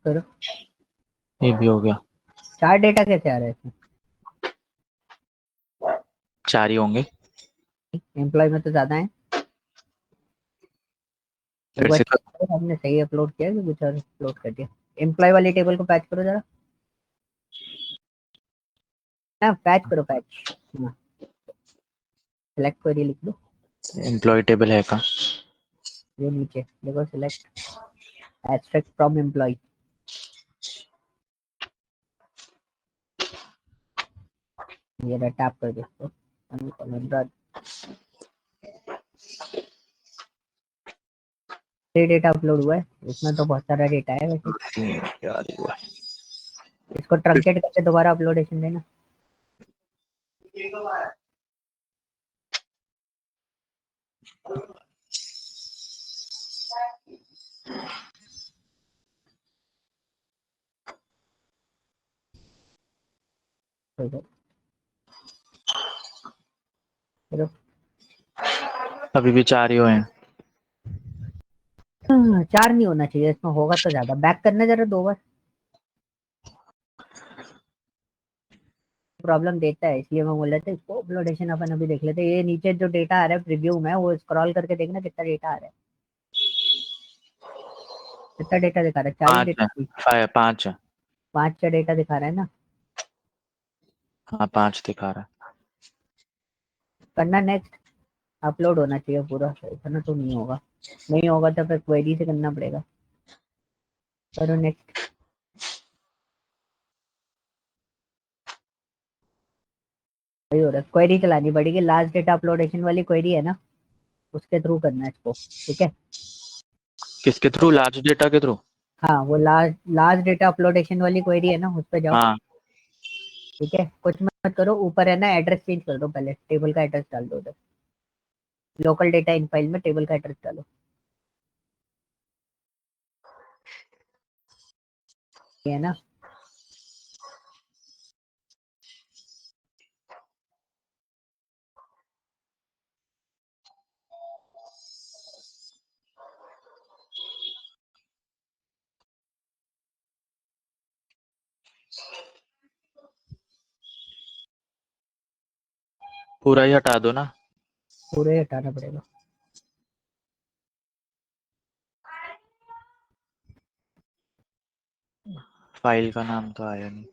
करो, ये भी हो गया। 4 डेटा कैसे आ रहे हैं? 4 ही होंगे। एम्प्लॉय में तो ज्यादा है। एक फिर बार से check करो, आपने सही अपलोड किया कि कुछ और अपलोड कर दिया? एम्प्लॉय वाली टेबल को पैच करो जरा ना, पैच करो, पैच। हाँ, सिलेक्ट क्वेरी लिख दो, एम्प्लॉय टेबल है का? ये नीचे देखो, सिलेक्ट एब्स्ट्रैक्ट फ्रॉम एम्प्लॉय। ये टैप कर दो, डेटा अपलोड हुआ है, इसमें तो बहुत सारा डेटा है वैसे। यार हुआ है। इसको ट्रंकेट करके दोबारा अपलोडेशन देना। चलो, अभी भी 4 ही हुए हैं। 4 नहीं होना चाहिए, इसमें होगा तो ज्यादा। बैक करना जरा 2 बार, प्रॉब्लम देता है, इसलिए मैं बोल रहा था इसको अपलोडेशन अपन अभी देख लेते हैं। ये नीचे जो डेटा आ रहा है प्रीव्यू में, वो स्क्रॉल करके देखना कितना डेटा आ रहा है। कितना डेटा दिखा रहा है? 40 5 है। डेटा, 5 है। 5 डेटा दिखा रहा है ना। हाँ 5 दिखा रहा है। करना नेक्स्ट, अपलोड होना चाहिए पूरा, इतना तो नहीं होगा। नहीं होगा तो फिर क्वेरी से करना पड़ेगा। करो नेक्स्ट। वही हो रहा है, क्वेरी चलानी पड़ेगी, लास्ट डेटा अपलोडेशन वाली क्वेरी है ना, उसके थ्रू करना है इसको, ठीक है। किसके थ्रू? लार्ज डेटा के थ्रू? हाँ, वो लास्ट लास्ट डेटा अपलोडेशन वाली क्वेरी है ना, उस पर जाओ। हाँ। ठीक है, कुछ मत करो, ऊपर है ना एड्रेस चेंज कर दो, पहले टेबल का एड्रेस डाल दो उधर। लोकल डेटा इन फाइल में टेबल का एड्रेस डालो, ये है ना। पूरा ही हटा दो ना। पूरे हटाना पड़ेगा। फाइल का नाम तो आया नहीं।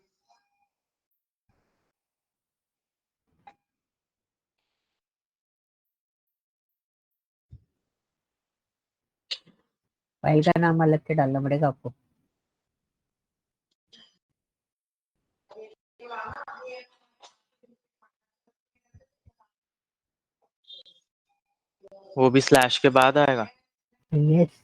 फाइल का नाम अलग से डालना पड़ेगा आपको। वो भी स्लैश के बाद आएगा? यस।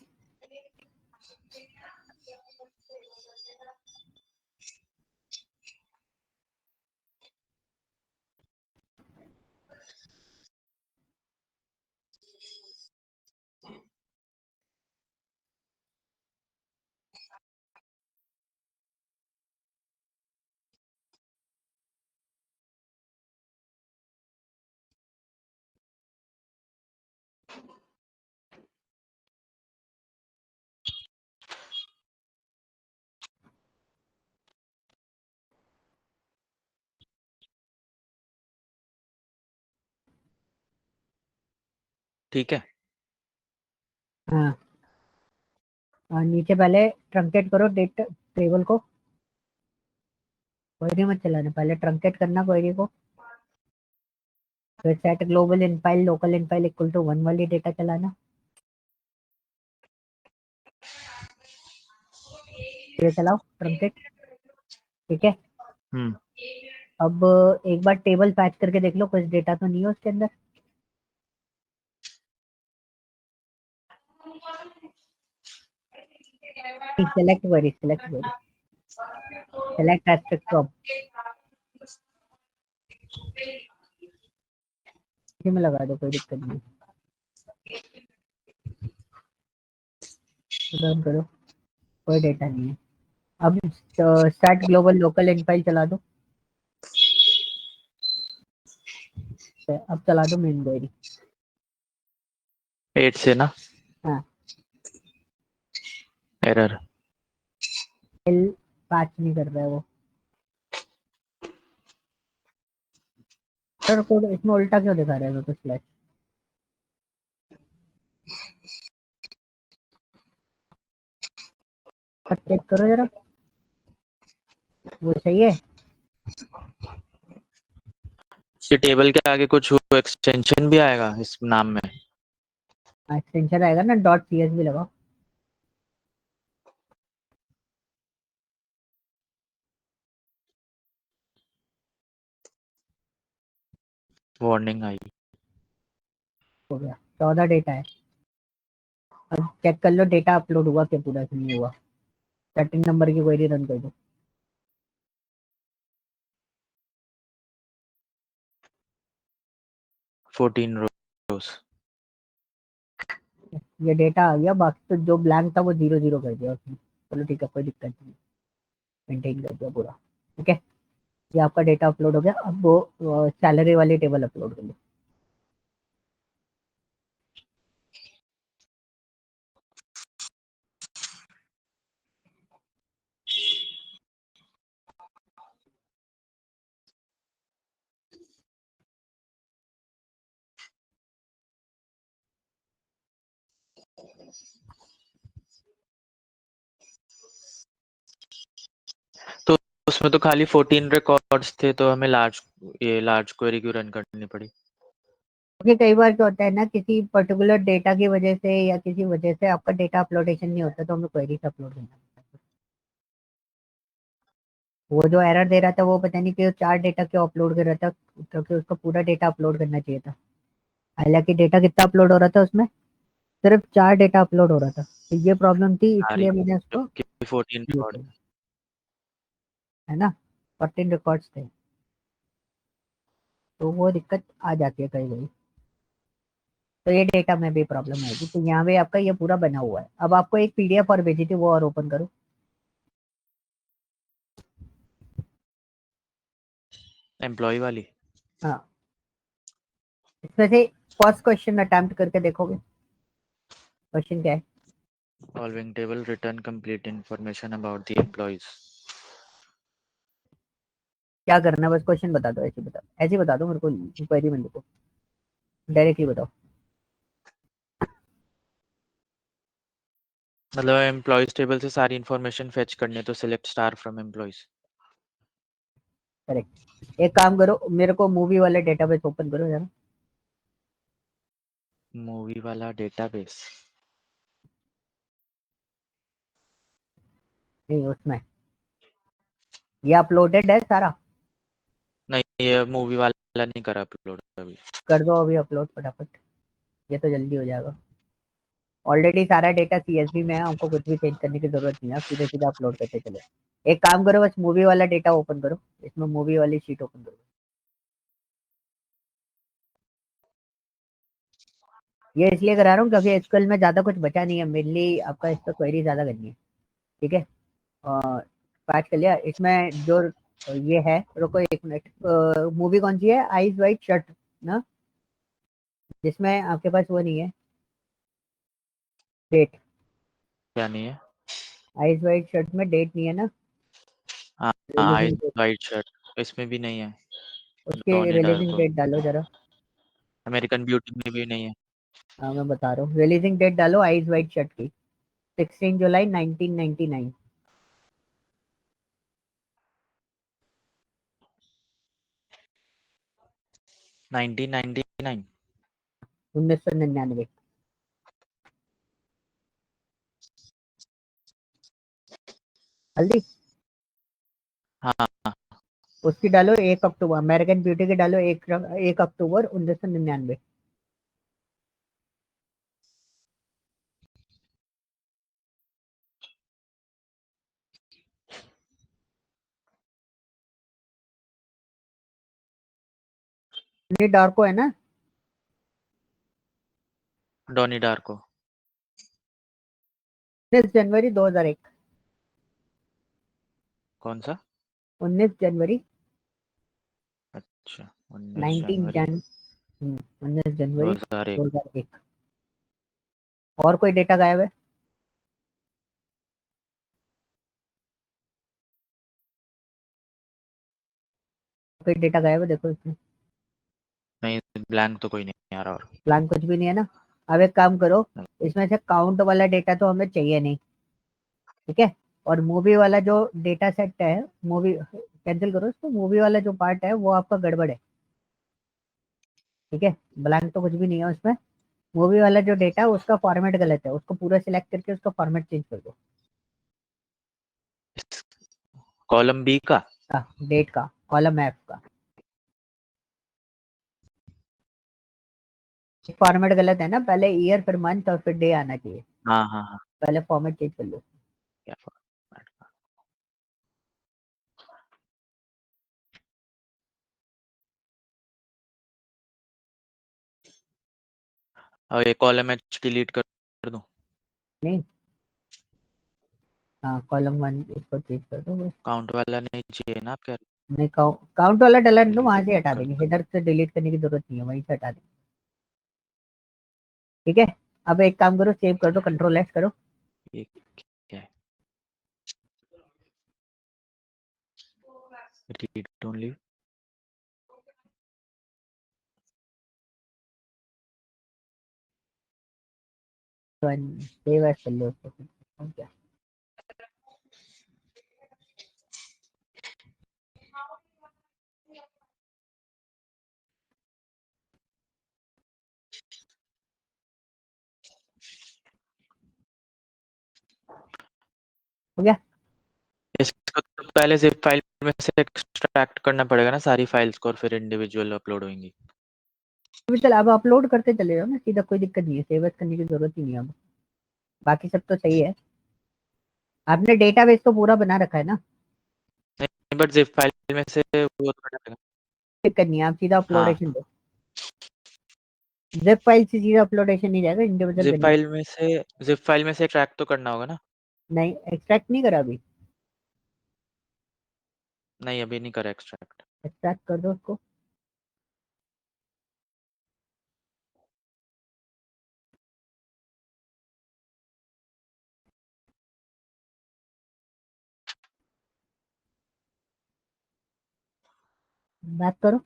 ठीक है। हाँ, और नीचे पहले ट्रंकेट करो डेट टेबल को। क्वेरी मत चलाना, पहले ट्रंकेट करना क्वेरी को, फिर set global in file local in file equal to 1 वाली डेटा चलाना, फिर चलाओ ट्रंकेट। ठीक है, हम्म। अब एक बार टेबल पैच करके देख लो, कुछ डेटा तो नहीं है उसके अंदर। Select query, select query, select aspect from, इसी में लगा दो, कोई दिक्कत नहीं। रन करो, कोई डेटा नहीं है। अब start global local in file चला दो, अब चला दो मेन क्वेरी। 8 से ना? हाँ, एरर। पैच नहीं कर रहा है वो। सर कोड इसमें उल्टा क्यों दिखा रहा है तो स्लैश? चेक करो जरा, वो सही है। ये टेबल के आगे कुछ एक्सटेंशन भी आएगा इस नाम में? एक्सटेंशन आएगा ना, डॉट सीएसवी लगाओ। वार्निंग आई। हो गया, 14 डेटा है। अब चेक कर लो डेटा अपलोड हुआ क्या, पूरा नहीं हुआ। 13 नंबर की क्वेरी रन कर दो। 14 रोज। ये डेटा आ गया, बाकी तो जो ब्लैंक था वो 0 0 कर दिया उसने। चलो ठीक है, कोई दिक्कत नहीं, मेंटेन कर दिया पूरा। ठीक है, ये आपका डेटा अपलोड हो गया। अब वो सैलरी वाली टेबल अपलोड कर लो। तो उसमें तो खाली 14 रिकॉर्ड्स थे, तो हमें लार्ज क्वेरी क्यों रन करनी पड़ी? क्योंकि कई बार क्या होता है ना, किसी पर्टिकुलर डेटा की वजह से या किसी वजह से आपका डेटा अपलोडेशन नहीं होता, तो हमें क्वेरी अपलोड करना पड़ता है। वो जो एरर दे रहा था वो पता नहीं कि 4 डेटा क्यों अपलोड कर रहा था, क्योंकि उसको पूरा डेटा अपलोड करना चाहिए था। हालांकि डेटा कितना अपलोड हो रहा था उसमें, सिर्फ 4 डेटा अपलोड हो रहा था। तो ये प्रॉब्लम थी, सारी, इसलिए मैंने उसको जबकि 14 ये रिकॉर्ड। किया, है ना। 14 रिकॉर्ड्स थे, तो वो दिक्कत आ जाती है कई कई। तो ये डेटा में भी प्रॉब्लम आएगी। तो यहाँ पे आपका ये पूरा बना हुआ है। अब आपको एक पीडीएफ और भेजी थी, वो और ओपन करो। एम्प्लॉय वाली। हाँ, इसमें से फर्स्ट क्वेश्चन अटेम्प्ट करके देखोगे। क्वेश्चन क्या है? Following table return complete information about the employees. क्या करना है, बस क्वेश्चन बता दो, ऐसे बता, ऐसे बता दो मेरे को, क्वेरी में लिखो, डायरेक्टली बताओ। मतलब एम्प्लॉयज टेबल से सारी इंफॉर्मेशन फेच करनी है, तो select star from employees. Correct. एक काम करो, मेरे को मूवी वाले डेटाबेस ओपन करो जरा। मूवी वाला डेटाबेस? नहीं, उसमें ये अपलोडेड है सारा। नहीं, ये मूवी वाला नहीं करा अपलोड अभी। कर दो अभी अपलोड फटाफट, ये तो जल्दी हो जाएगा। ऑलरेडी सारा डेटा सीएसवी में है, हमको कुछ भी चेंज करने की जरूरत नहीं है, सीधे सीधे अपलोड करते चलो। एक काम करो, बस मूवी वाला डेटा ओपन करो, इसमें मूवी वाली शीट ओपन करो। ये इसलिए करा रहा हूँ क्योंकि एसक्यूएल में ज्यादा कुछ बचा नहीं है, मेनली आपका इस पर क्वेरी ज्यादा करनी है। ठीक है, पैच कर लिया इसमें जो ये है। रुको एक मिनट, मूवी कौन सी है? आइज वाइट शट ना, जिसमें आपके पास वो नहीं है डेट। क्या नहीं है? आइज वाइट शर्ट में डेट नहीं है ना, हाँ, रिलीजिंग डेट। वाइट शर्ट इसमें भी नहीं है। उसकी डोनी रिलीजिंग डार्को। डेट डालो जरा। अमेरिकन ब्यूटी में भी नहीं है। हाँ मैं बता रहा हूँ, रिलीजिंग डेट डालो आइज वाइट शर्ट की, 16 जुलाई 1999। 1999। 1999। हल्दी हाँ हाँ। उसकी डालो 1 अक्टूबर, अमेरिकन ब्यूटी की डालो 1 अक्टूबर 1999। ये डार्को है ना? डोनी डार्को। 19 जनवरी 2001। कौन सा? 19 जनवरी, अच्छा, 19 नाइनटीन जनवरी जन 19 जनवरी 2001। 2001। और कोई डेटा गायब है? कोई डेटा गायब है, देखो इसमें नहीं, ब्लैंक तो कोई नहीं आ रहा। और प्लान कुछ भी नहीं है ना। अब एक काम करो, इसमें से काउंट वाला डेटा तो हमें चाहिए नहीं, ठीक है। और मूवी वाला जो डेटा सेट है, मूवी कैंसिल करो इसको, मूवी वाला जो पार्ट है वो आपका गड़बड़ है, ठीक है। ब्लैंक तो कुछ भी नहीं है उसमें। मूवी वाला जो डेटा है उसका फॉर्मेट गलत है, उसको पूरा सिलेक्ट करके उसका फॉर्मेट चेंज कर दो। कॉलम बी का, डेट का, कॉलम एफ का फॉर्मेट गलत है ना, पहले ईयर फिर मंथ और फिर डे आना चाहिए। हाँ हाँ हाँ, पहले फॉर्मेट चेंज कर लो। क्या फॉर्मेट का? और ये कॉलम एच डिलीट कर दूं? नहीं, हाँ कॉलम वन इसको चेंज कर दो बस। काउंट वाला नहीं चाहिए ना, आप कह रहे? नहीं, काउंट वाला डला नहीं तो डिलीट वहां से हटा कर देंगे, दो। इधर से डिलीट करने की जरूरत नहीं है, वहीं से हटा देंगे, ठीक है। अब एक काम करो, सेव कर दो, कंट्रोल एस करो। ये क्या है? Read only. सेव एस कर लो उसको, ठीक है। हो गया। इसको तो पहले जिप फाइल में से एक्सट्रैक्ट करना पड़ेगा ना सारी फाइल्स को, और फिर इंडिविजुअल अपलोड होंगी। अभी चल, अब अपलोड करते चले जाओ ना सीधा, कोई दिक्कत नहीं है, सेव एस करने की जरूरत ही नहीं है अब। बाकी सब तो सही है, आपने डेटाबेस तो पूरा बना रखा है ना, नहीं, बट जिप फाइल में से वो तो हटेगा। दिक्कत नहीं है, आप सीधा हाँ, अपलोडेशन दो। जिप फाइल से सीधा अपलोडेशन नहीं जाएगा, इंडिविजुअल जिप करनी। फाइल में से, जिप फाइल में से एक्सट्रैक्ट तो करना होगा ना? नहीं, एक्सट्रैक्ट नहीं करा अभी। नहीं, अभी नहीं करा एक्सट्रैक्ट। एक्सट्रैक्ट कर दो उसको। बैक करो।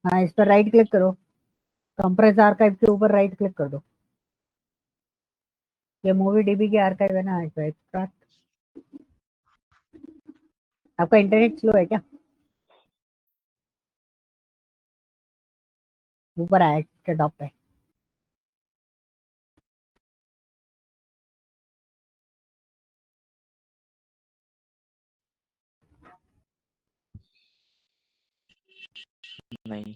हाँ, इस पर राइट क्लिक करो, कंप्रेस आर्काइव के ऊपर राइट क्लिक कर दो। ये मूवी डीबी की आर्काइव है ना, इस पर एक्सट्रैक्ट। आपका इंटरनेट स्लो है क्या? ऊपर आया टॉप पे। नहीं,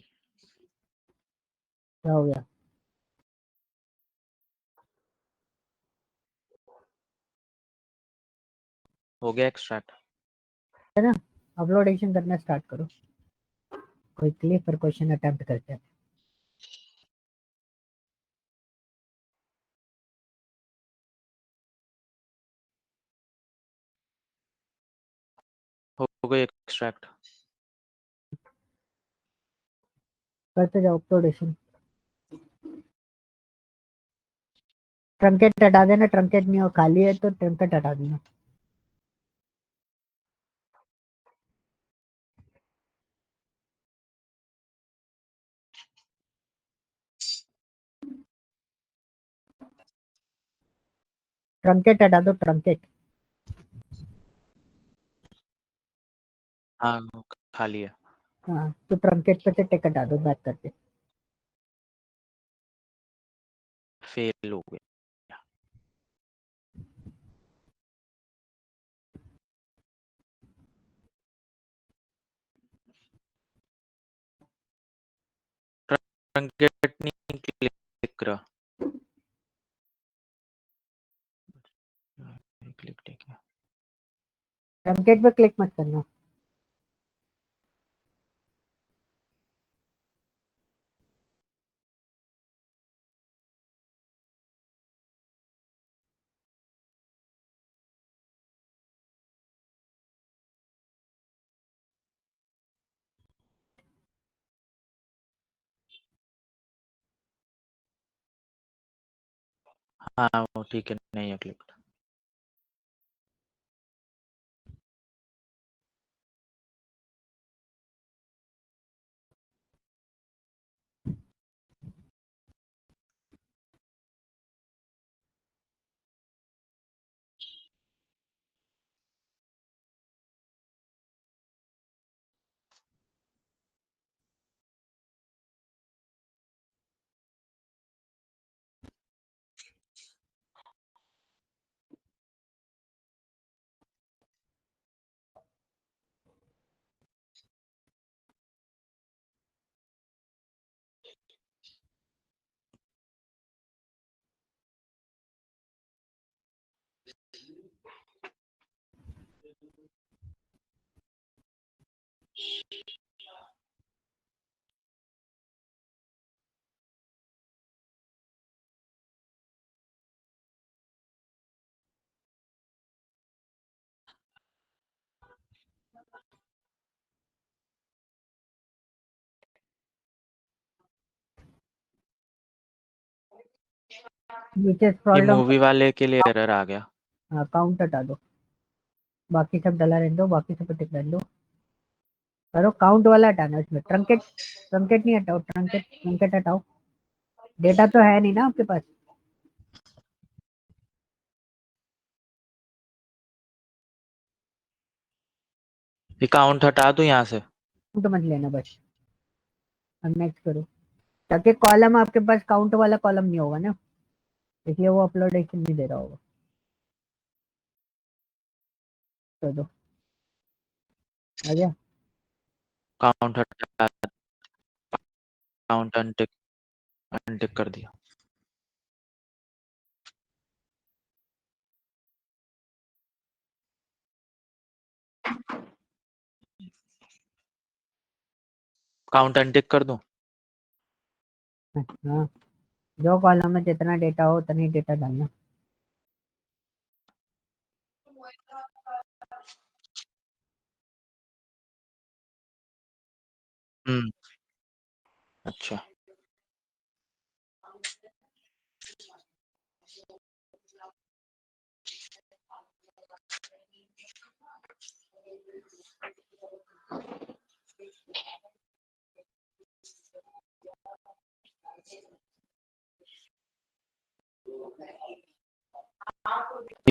क्या हो गया? हो गया एक्सट्रैक्ट। है ना, अपलोडेशन करना स्टार्ट करो। कोई क्लिक पर क्वेश्चन अटेम्प्ट करते हैं। हो गया एक्सट्रैक्ट। करते जाओ अपलोडेशन। ट्रंकेट हटा देना, ट्रंकेट नहीं हो खाली है तो ट्रंकेट हटा देना। ट्रंकेट हटा दो, ट्रंकेट। हाँ, खाली है। हाँ, तो ट्रंकेट पे से टिक हटा दो बैक करके। फेल हो गया। ट्रंकेट नहीं क्लिक रहा। क्लिक ठीक है। ट्रंकेट पे क्लिक मत करना। हाँ वो ठीक है, नहीं है क्लिक। नीचे ये स्क्रॉल डाउन मूवी वाले के लिए एरर आ गया। हाँ काउंट हटा दो, बाकी सब डला रहने दो, बाकी सब टिक रहने दो। करो काउंट वाला हटाना है इसमें, ट्रंकेट ट्रंकेट नहीं हटाओ, ट्रंकेट ट्रंकेट हटाओ। डेटा तो है नहीं ना आपके पास। ये काउंट हटा दूं यहाँ से? तो मत लेना बस। अब नेक्स्ट करो, ताकि कॉलम आपके पास काउंट वाला कॉलम नहीं होगा ना, इसलिए वो अपलोडेशन नहीं दे रहा होगा। कर दो, आ गया। काउंट हटा, काउंट अनटिक, अनटिक कर दिया। काउंट अनटिक कर दूं? हाँ, जो कॉलम में जितना डेटा हो उतना ही डेटा डालना। हम्म, अच्छा।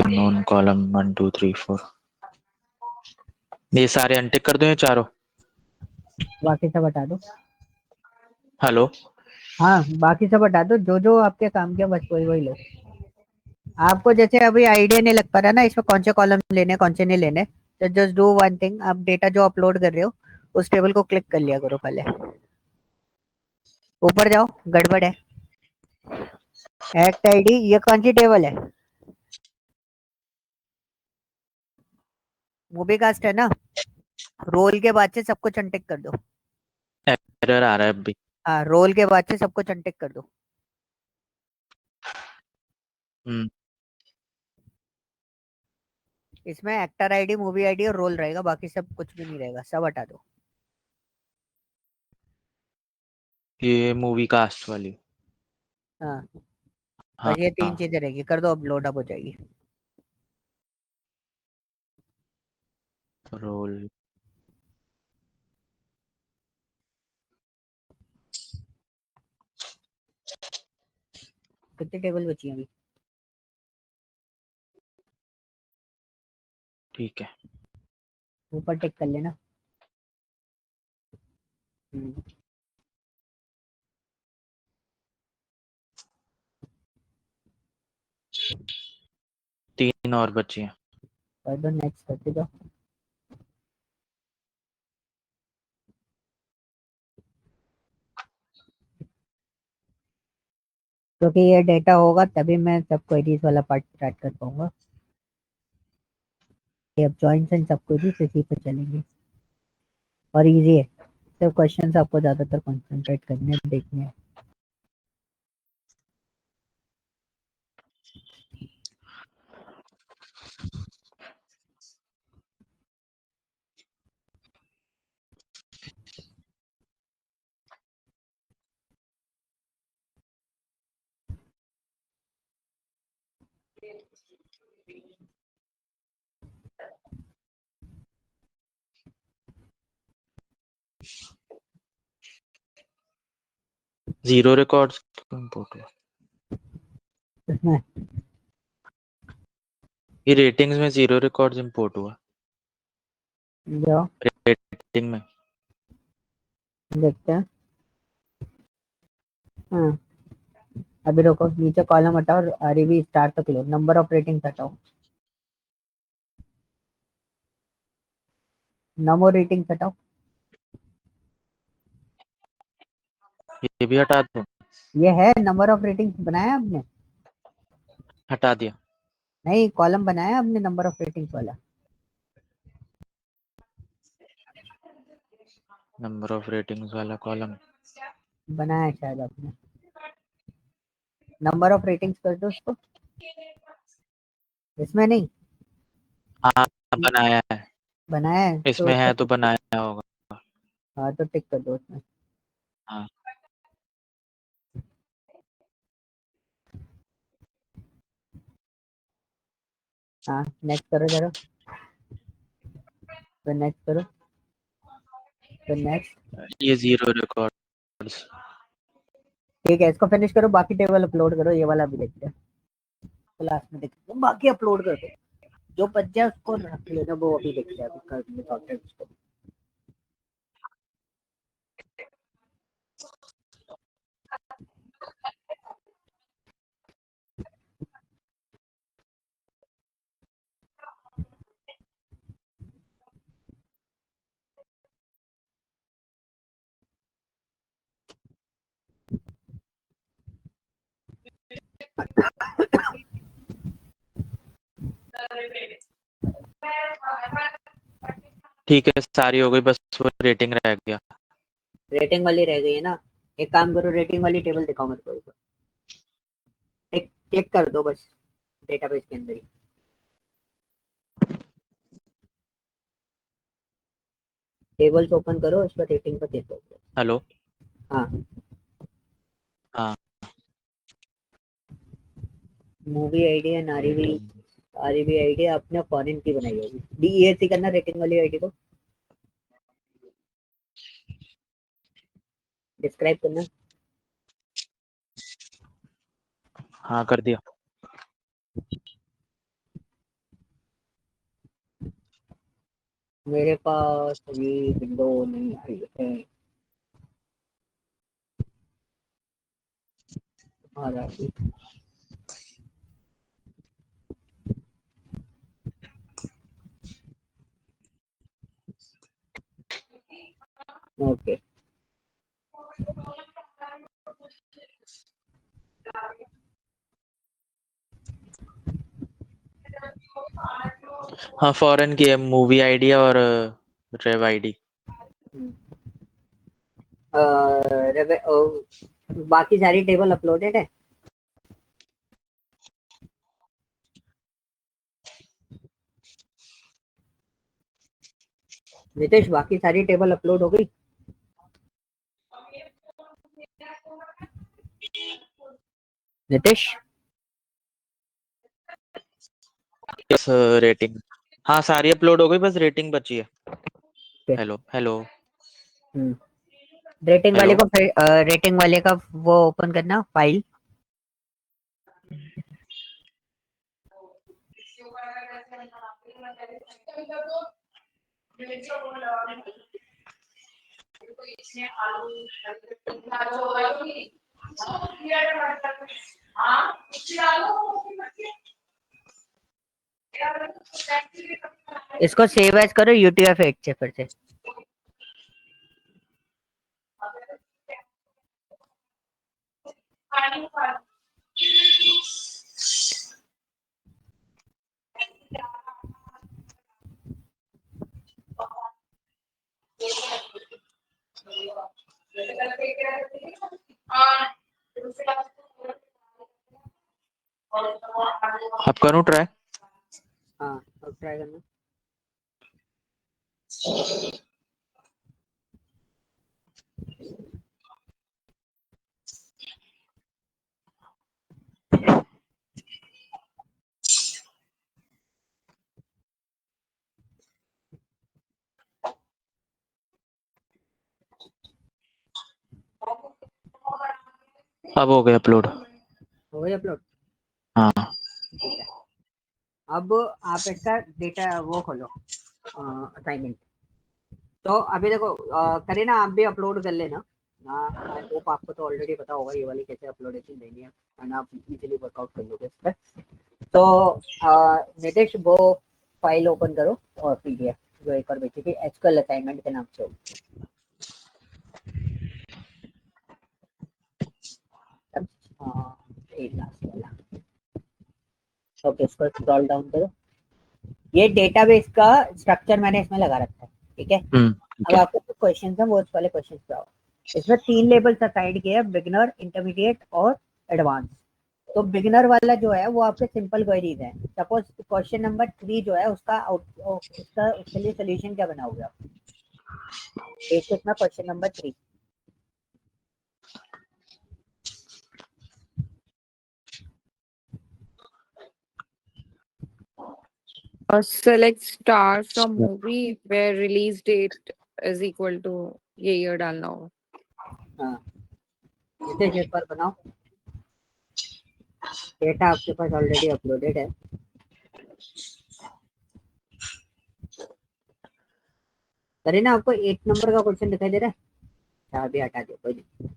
नॉन कॉलम 1 2 3 4, ये सारे अनटिक कर दूं ये चारों? बाकी सब हटा दो। हेलो। हाँ बाकी सब हटा दो, जो जो आपके काम के बस वही वही लो। आपको जैसे अभी आइडिया नहीं लग पा रहा ना इसमें कौन से कॉलम लेने कौन से नहीं लेने, तो जस्ट डू वन थिंग, आप डेटा जो अपलोड कर रहे हो उस टेबल को क्लिक कर लिया करो पहले। ऊपर जाओ, गड़बड़ है। एक्ट आईडी, ये कौन सी टेबल है? मूवी कास्ट है ना? रोल के बाद से सब कुछ अनटिक कर दो। एरर आ रहा है अभी। हाँ, रोल के बाद से सब कुछ अनटिक कर दो। हम्म, इसमें एक्टर आईडी, मूवी आईडी और रोल रहेगा, बाकी सब कुछ भी नहीं रहेगा, सब हटा दो। ये मूवी कास्ट वाली। हाँ, हाँ बस ये तीन हाँ। चीजें रहेगी, कर दो, अब लोड अप हो जाएगी। रोल। कितनी टेबल बची है अभी? ठीक है। ऊपर टिक कर लेना। हम्म, 3 और बची हैं। कर दो, नेक्स्ट करते जाओ। क्योंकि ये डेटा होगा तभी मैं सब क्वेरीज वाला पार्ट स्टार्ट कर पाऊंगा। ये अब जॉइंट्स एंड सब क्वेरीज इसी पे चलेंगे, और इजी है। सिर्फ क्वेश्चंस आपको ज्यादातर कंसंट्रेट करने हैं, देखने हैं। जीरो रिकॉर्ड्स इंपोर्ट हुआ। इसमें ये रेटिंग्स में जीरो रिकॉर्ड्स इंपोर्ट हुआ। जाओ रेटिंग में देखते हैं। हाँ, अभी रुको, नीचे कॉलम हटाओ और आरईबी स्टार तक लो, नंबर ऑफ रेटिंग्स हटाओ, नंबर रेटिंग्स हटाओ। ये भी हटा दो। ये है नंबर ऑफ रेटिंग्स बनाया आपने? हटा दिया। नहीं, कॉलम बनाया आपने नंबर ऑफ रेटिंग्स वाला? नंबर ऑफ रेटिंग्स वाला कॉलम बनाया है शायद आपने, नंबर ऑफ रेटिंग्स कर दो उसको, इसमें नहीं। हाँ बनाया है, बनाया है तो इसमें है तो बनाया होगा। हाँ तो टिक कर दो उसमें। हाँ हाँ, नेक्स्ट करो जरा, तो नेक्स्ट करो, तो नेक्स्ट। ये जीरो रिकॉर्ड्स। ठीक है, इसको फिनिश करो, बाकी टेबल अपलोड करो, ये वाला भी देखते हैं, क्लास में देखते हैं, बाकी अपलोड कर दो, जो बच जाए उसको रख लेना, वो अभी देखते हैं, अभी कर लेते हैं उसको। ठीक है सारी हो गई, बस वो रेटिंग रह गया। रेटिंग वाली रह गई है ना, एक काम करो, रेटिंग वाली टेबल दिखाओ मेरे को एक बार। एक क्लिक कर दो बस, डेटाबेस के अंदर ही, टेबल्स ओपन करो, उस पर रेटिंग पर देखो। हेलो। हाँ, हाँ मूवी आईडी है आरईबी, आरईबी आईडी आपने फॉरेन की बनाई होगी, डीईएसी करना रेटिंग वाली आईडी को, डिस्क्राइब करना। हाँ कर दिया। मेरे पास अभी विंडो नहीं आई है, आ रहा है। ओके, हाँ फॉरेन की है, मूवी आईडी और रेव आईडी। बाकी सारी टेबल अपलोडेड है? नितेश, बाकी सारी टेबल अपलोड हो गई? नितेश, बस रेटिंग, हाँ सारी अपलोड हो गई, बस रेटिंग बची है। हेलो हेलो रेटिंग वाले हेलो। को, रेटिंग वाले का वो ओपन करना फाइल। इसको सेव एज करो यूटीएफ-8 से फिर से। अब करूँ ट्राई? हाँ, अब ट्राई करना। अब हो गया अपलोड। हो गई अपलोड? हाँ ठीक है, अब आप इसका डेटा वो खोलो, असाइनमेंट। तो अभी देखो, करीना आप भी अपलोड कर लेना। आई होप आपको तो ऑलरेडी पता होगा ये वाली कैसे अपलोडेशन देनी है, एंड आप इजीली वर्कआउट कर लोगे इस पर। तो नितेश वो फाइल ओपन करो और पीडीएफ जो एक और बेची थी एचक्यूएल असाइनमेंट के नाम से होगी। एक लास्ट वाला। ओके, इसको स्क्रॉल डाउन करो। ये डेटाबेस का स्ट्रक्चर मैंने इसमें लगा रखा है, ठीक है। ठीक अब है। आपको जो क्वेश्चन है वो उस वाले क्वेश्चन पे आओ। इसमें 3 लेवल्स असाइड किए हैं, बिगिनर, इंटरमीडिएट और एडवांस। तो बिगिनर वाला जो है वो आपके सिंपल क्वेरीज है। सपोज क्वेश्चन नंबर 3 जो है उसका उसके लिए सोल्यूशन क्या बनाओगे आप? एक इसमें question number 3। Select star from movie where release date is equal to ये year डालना होगा। हाँ, इसे एक बार बनाओ। डेटा आपके पास ऑलरेडी अपलोडेड है। करें ना, आपको 8 नंबर का क्वेश्चन दिखाई दे रहा है? अभी हटा दो, कोई नहीं।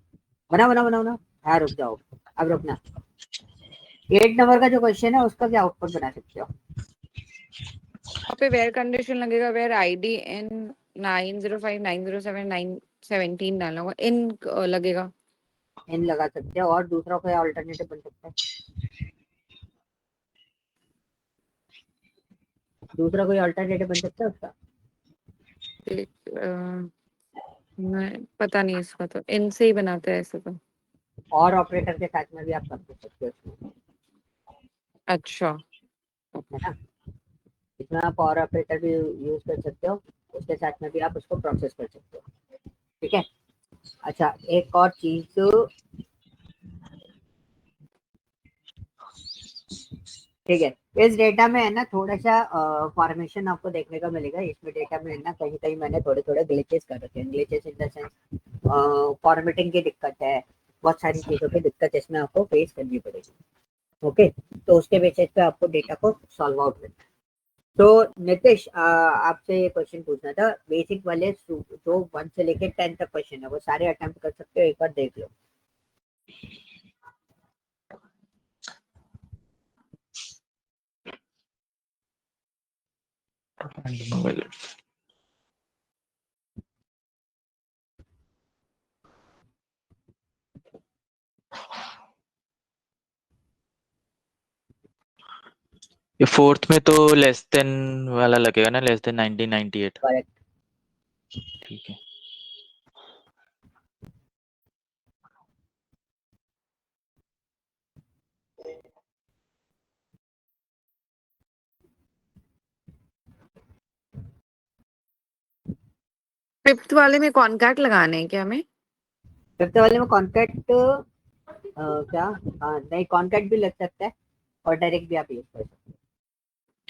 बना बना बना बना। हाँ रुक जाओ, अब रुकना। 8 नंबर का जो क्वेश्चन है उसका क्या आउटपुट बना सकते हो? वहाँ पे वेयर कंडीशन लगेगा, वेयर आईडी इन 905907 डालना होगा, इन लगेगा। इन लगा सकते हो, और दूसरा कोई अल्टरनेटिव बन सकता है? दूसरा कोई अल्टरनेटिव बन सकता है उसका? मैं पता नहीं, इसका तो इन से ही बनाते हैं ऐसे तो। और ऑपरेटर के साथ में भी आप कर सकते हो इसमें, अच्छा, है ना। इसमें आप और ऑपरेटर भी यूज कर सकते हो, उसके साथ में भी आप उसको प्रोसेस कर सकते हो, ठीक है। अच्छा, एक और चीज, ठीक है। इस डेटा में है ना थोड़ा सा फॉर्मेशन आपको देखने को मिलेगा। इसमें डेटा में है ना कहीं कहीं मैंने थोड़े थोड़े ग्लिचेस कर रखे हैं। Glitches in the sense formatting की दिक्कत है, बहुत सारी चीजों की दिक्कत इसमें आपको फेस करनी पड़ेगी। ओके, तो उसके बेसिस पे आपको डेटा को सॉल्व आउट करना है। तो नितिश, आपसे ये क्वेश्चन पूछना था। बेसिक वाले जो 1 से लेके 10 तक क्वेश्चन है वो सारे अटेम्प्ट कर सकते हो, एक बार देख लो। ये फोर्थ में तो लेस देन वाला लगेगा ना, लेस देन 1998। करेक्ट। ठीक है। फिफ्थ वाले में कॉन्टैक्ट लगाने हैं क्या हमें? फिफ्थ वाले में कॉन्टैक्ट क्या? नहीं, कॉन्टैक्ट भी लग सकता है और डायरेक्ट भी आप यूज कर सकते हो।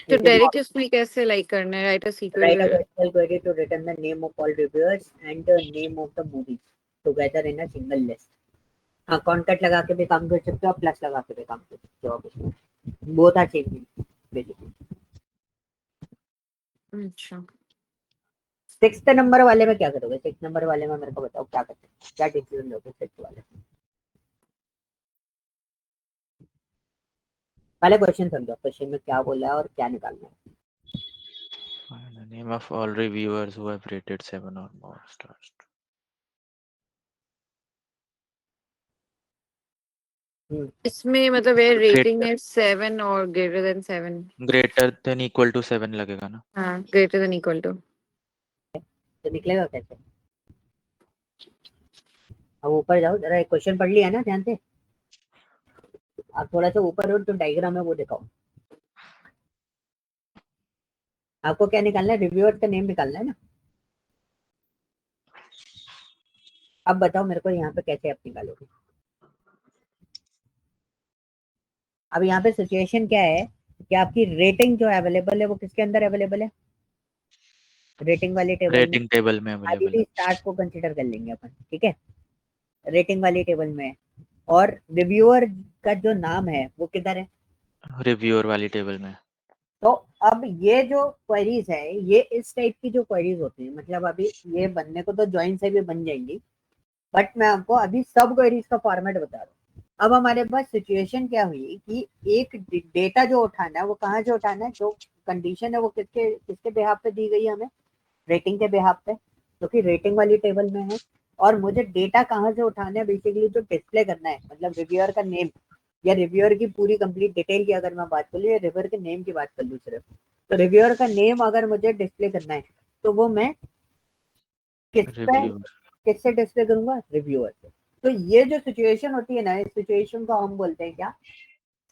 तो You can डायरेक्ट इसमें कैसे लाइक करना है? Write a write a sequel. SQL query to return the name of all reviewers and the name of the movies together in a single list. हाँ, कॉन्टैक्ट लगा के भी काम कर सकते हो, प्लस लगा के भी काम कर सकते हो आप इसमें। Both are same basically. अच्छा, 6th नंबर वाले में क्या करोगे? 6th नंबर वाले में मेरे को बताओ क्या करते हैं, क्या डिसीजन लोगे 6th वाले में? पहले क्वेश्चन समझो, क्वेश्चन में क्या बोला है और क्या निकालना है। Find the name of all reviewers who have rated 7 or more stars. इसमें मतलब है रेटिंग Greater, है 7 और greater than 7। greater than equal to 7 लगेगा ना। हाँ, ग्रेटर देन इक्वल टू। तो निकलेगा कैसे? अब ऊपर जाओ जरा, एक क्वेश्चन पढ़ लिया ना ध्यान से। आप थोड़ा सा ऊपर हो तो डायग्राम है वो दिखाओ। आपको क्या निकालना है? रिव्यूअर का नेम निकालना है ना। अब बताओ मेरे को यहाँ पे कैसे आप निकालोगे। अब यहाँ पे सिचुएशन क्या है कि आपकी रेटिंग जो अवेलेबल है वो किसके अंदर अवेलेबल है? रेटिंग वाली टेबल में। रेटिंग टेबल में अभी अवेलेबल भी है। स्टार्स को कंसिडर कर लेंगे अपन, ठीक है। रेटिंग वाली टेबल में और रिव्यूअर का जो नाम है वो किधर है? रिव्यूअर वाली टेबल में। तो अब ये जो क्वेरीज है ये इस टाइप की जो क्वेरीज होती है, मतलब अभी ये बनने को तो ज्वाइन से भी बन जाएंगी, बट मैं आपको अभी सब क्वेरीज का फॉर्मेट बता रहा हूँ। अब हमारे पास सिचुएशन क्या हुई कि एक डेटा जो उठाना है वो कहाँ से उठाना है, जो कंडीशन है वो किसके किसके बिहाफ पे दी गई है हमें, रेटिंग के बिहाफ पे, क्योंकि रेटिंग वाली टेबल में है। और मुझे डेटा कहाँ से उठाना है, बेसिकली जो डिस्प्ले करना है, मतलब रिव्यूअर का नेम या रिव्यूअर की पूरी कंप्लीट डिटेल की अगर मैं बात करूँ या रिव्यूअर के नेम की बात कर लूँ सिर्फ, तो रिव्यूअर का नेम अगर मुझे डिस्प्ले करना है तो वो मैं किस पे रिव्यूअर। किससे डिस्प्ले करूंगा, रिव्यूअर से। तो ये जो सिचुएशन होती है ना, इस सिचुएशन को हम बोलते हैं क्या,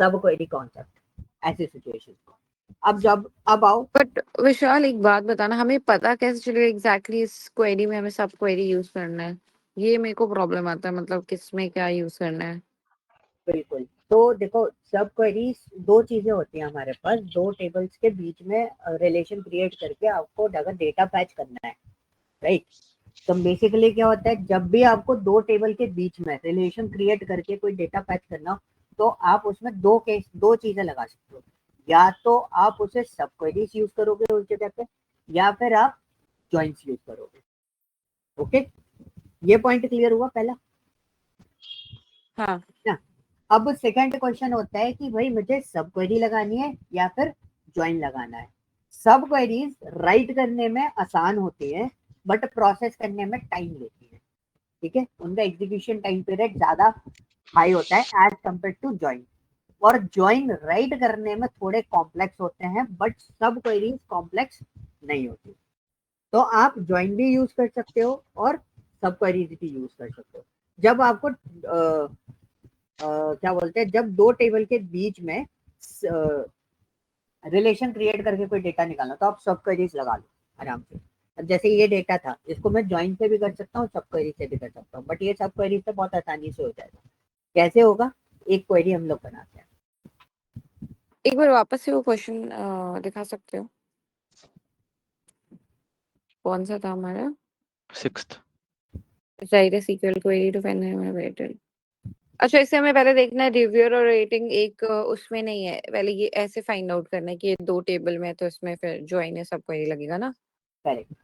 सब क्वेरी कॉन्सेप्ट, ऐसी सिचुएशन को। अब आओ, बट विशाल एक बात बताना, हमें पता कैसे चलेगा एग्जैक्टली इस क्वेरी में हमें सब क्वेरी यूज करना है? ये मेरे को प्रॉब्लम आता है, मतलब किसमें क्या यूज करना है। बिल्कुल। तो देखो, सब क्वेरीज दो चीजें होती हैं हमारे पास, दो टेबल्स के बीच में रिलेशन क्रिएट करके आपको अगर डेटा पैच करना है, राइट। तो बेसिकली क्या होता है, जब भी आपको दो टेबल के बीच में रिलेशन क्रिएट करके कोई डेटा पैच करना हो, तो आप उसमें दो चीजें लगा सकते हो। या तो आप उसे सब क्वेरीज यूज करोगे उस जगह पे, या फिर आप ज्वाइंट्स यूज करोगे। ओके, ये पॉइंट क्लियर हुआ पहला हाँ। ना। अब सेकंड क्वेश्चन होता है कि भाई मुझे सब क्वेरी लगानी है या फिर ज्वाइन लगाना है। सब क्वेरीज राइट करने में आसान होती है, बट प्रोसेस करने में टाइम लेती है, ठीक है। उनका एग्जीक्यूशन टाइम पीरियड ज्यादा हाई होता है एज कम्पेयर टू ज्वाइन। और ज्वाइन राइट करने में थोड़े कॉम्प्लेक्स होते हैं, बट सब क्वेरीज कॉम्प्लेक्स नहीं होती। तो आप ज्वाइन भी यूज कर सकते हो और सब क्वेरीज भी यूज कर सकते हो। जब आपको क्या बोलते हैं, जब दो टेबल के बीच में रिलेशन क्रिएट करके कोई डेटा निकालना, तो आप सब क्वेरीज लगा लो आराम से। अब जैसे ये डेटा था, इसको मैं ज्वाइन से भी कर सकता हूँ, सब क्वेरी से भी कर सकता हूँ, बट ये सब क्वेरी से बहुत आसानी से हो जाएगा। कैसे होगा, एक क्वेरी हम लोग बनाते हैं। एक बार वापस से वो क्वेश्चन दिखा सकते हो? कौन सा था हमारा? 6th। Write sequel query to find rated. अच्छा, इसे हमें पहले देखना है रिव्यूअर और रेटिंग एक उसमें नहीं है, पहले ये ऐसे फाइंड आउट करना है कि ये दो टेबल में है, तो इसमें फिर ज्वाइन है सब क्वेरी लगेगा ना। करेक्ट।